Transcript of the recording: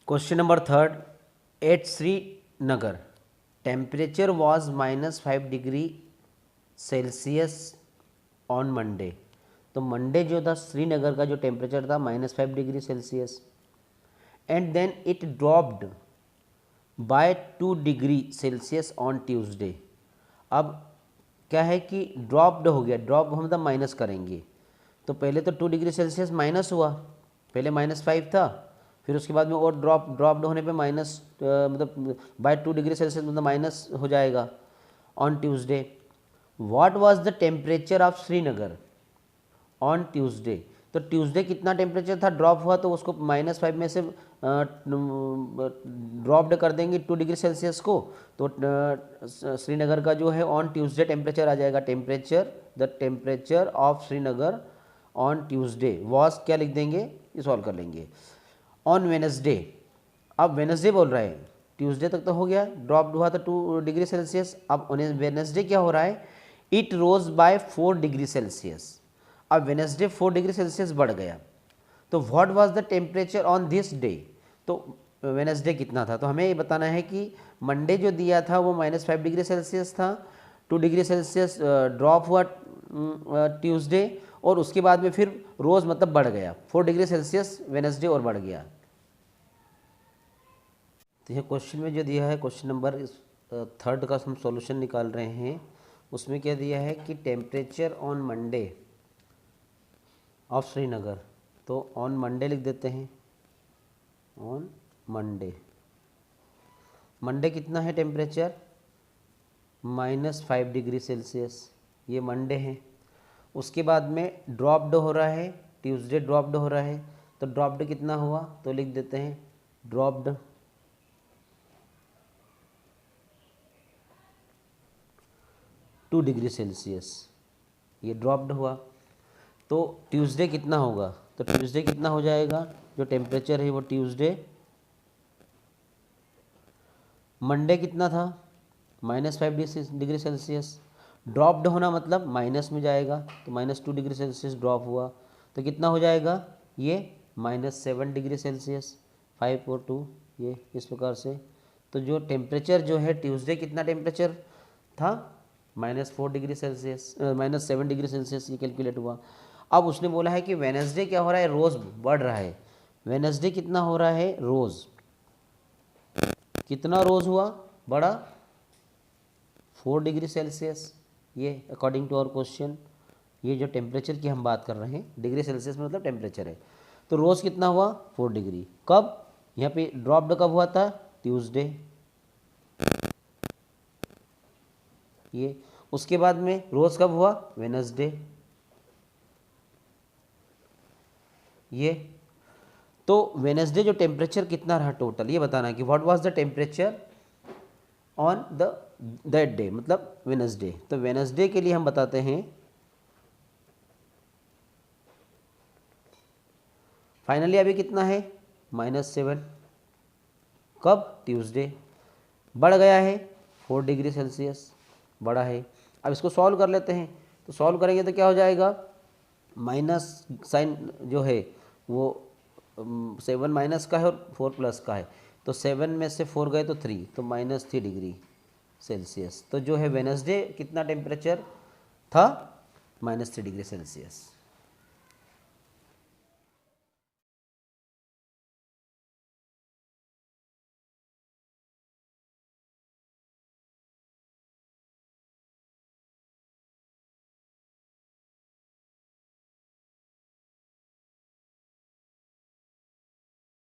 Question number third, at Srinagar temperature was -5 degree Celsius on Monday. तो Monday जो था श्रीनगर का जो टेम्परेचर था -5 degree Celsius, and then it dropped by 2 degree Celsius on Tuesday. अब क्या है कि ड्रॉप्ड हो गया, ड्रॉप हम मतलब माइनस करेंगे, तो पहले तो 2 डिग्री सेल्सियस माइनस हुआ, पहले -5 था, फिर उसके बाद में और ड्रॉप्ड होने पे माइनस मतलब बाय 2 डिग्री सेल्सियस मतलब माइनस हो जाएगा on Tuesday. What was the temperature of Srinagar on Tuesday. तो ट्यूसडे कितना टेम्परेचर था, ड्रॉप हुआ, तो उसको -5 में से ड्रॉप्ड कर देंगे 2 डिग्री सेल्सियस को, तो श्रीनगर का जो है ऑन ट्यूसडे टेम्परेचर आ जाएगा। The temperature of Srinagar on Tuesday was, क्या लिख देंगे, ये सॉल्व कर लेंगे। ऑन वेनसडे, अब वेनसडे बोल रहे हैं, ट्यूसडे तक तो हो गया, ड्रॉप्ड हुआ था 2 डिग्री सेल्सियस। अब वेनसडे क्या हो रहा है, it rose by 4 degree Celsius. अब वेनसडे 4 डिग्री सेल्सियस बढ़ गया, तो what was the temperature on this day. तो वेनसडे कितना था, तो हमें ये बताना है कि मंडे जो दिया था वो -5 डिग्री सेल्सियस था, 2 डिग्री सेल्सियस ड्रॉप हुआ ट्यूसडे, और उसके बाद में फिर रोज़ मतलब बढ़ गया 4 डिग्री सेल्सियस वेनसडे और बढ़ गया। तो यह क्वेश्चन में जो दिया है, क्वेश्चन नंबर थर्ड का हम सॉल्यूशन निकाल रहे हैं, उसमें क्या दिया है कि temperature on Monday of Srinagar, तो ऑन मंडे लिख देते हैं, ऑन मंडे, मंडे कितना है टेम्परेचर, -5 डिग्री सेल्सियस, ये मंडे है। उसके बाद में ड्रॉप्ड हो रहा है, ट्यूसडे ड्रॉप्ड हो रहा है, तो ड्रॉप्ड कितना हुआ, तो लिख देते हैं ड्रॉप्ड 2 डिग्री सेल्सियस, ये ड्रॉप्ड हुआ। तो ट्यूसडे कितना होगा, तो ट्यूसडे कितना हो जाएगा, जो टेम्परेचर है वो ट्यूसडे, मंडे कितना था -5 डिग्री सेल्सियस, ड्रॉप्ड होना मतलब माइनस में जाएगा, तो -2 डिग्री सेल्सियस ड्रॉप हुआ, तो कितना हो जाएगा ये -7 डिग्री सेल्सियस, 5 और 2, ये इस प्रकार से। तो जो टेम्परेचर जो है ट्यूसडे कितना टेम्परेचर था, -4 डिग्री सेल्सियस, -7 डिग्री सेल्सियस, ये कैलकुलेट हुआ। अब उसने बोला है कि वेनसडे क्या हो रहा है, रोज़ बढ़ रहा है, वेनसडे कितना हो रहा है, रोज़ कितना रोज़ हुआ, बड़ा 4 डिग्री सेल्सियस, ये अकॉर्डिंग टू आवर क्वेश्चन। ये जो टेम्परेचर की हम बात कर रहे हैं, डिग्री सेल्सियस में मतलब टेम्परेचर है, तो रोज़ कितना हुआ 4 डिग्री। कब, यहाँ पे ड्रॉप्ड कब हुआ था, ट्यूसडे, ये। उसके बाद में रोज़ कब हुआ, वेनसडे, ये। तो वेनसडे जो टेम्परेचर कितना रहा टोटल, ये बताना है कि what was the temperature on that day, मतलब वेनसडे। तो वेनसडे के लिए हम बताते हैं, फाइनली अभी कितना है, -7, कब, ट्यूसडे, बढ़ गया है 4 डिग्री सेल्सियस, बड़ा है। अब इसको सॉल्व कर लेते हैं, तो सॉल्व करेंगे तो क्या हो जाएगा, माइनस साइन जो है वो 7 माइनस का है और 4 प्लस का है, तो 7 में से 4 गए तो 3, तो -3 डिग्री सेल्सियस। तो जो है वेनसडे कितना टेम्परेचर था, -3 डिग्री सेल्सियस।